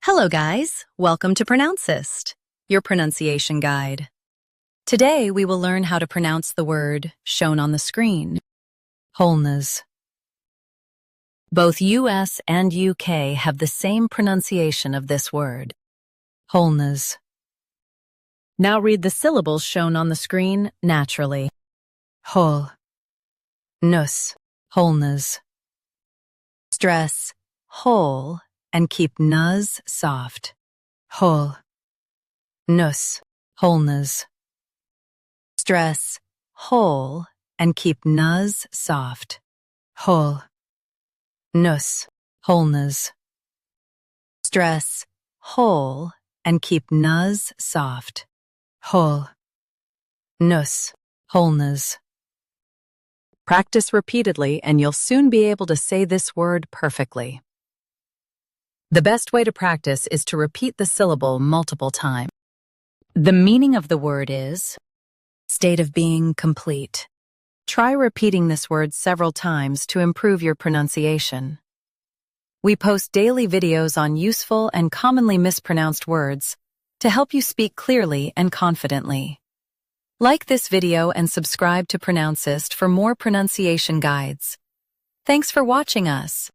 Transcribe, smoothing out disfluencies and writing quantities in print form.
Hello guys, welcome to Pronouncist, your pronunciation guide. Today we will learn how to pronounce the word shown on the screen, wholeness. Both US and UK have the same pronunciation of this word, wholeness. Now read the syllables shown on the screen naturally. Whole, nus, wholeness. Stress whole and keep nus soft. Whole, nus, wholeness. Stress whole and keep nus soft. Whole, nus, wholeness. Stress whole and keep nus soft. Whole, nus, wholeness. Practice repeatedly and you'll soon be able to say this word perfectly. The best way to practice is to repeat the syllable multiple times. The meaning of the word is state of being complete. Try repeating this word several times to improve your pronunciation. We post daily videos on useful and commonly mispronounced words to help you speak clearly and confidently. Like this video and subscribe to Pronouncist for more pronunciation guides. Thanks for watching us.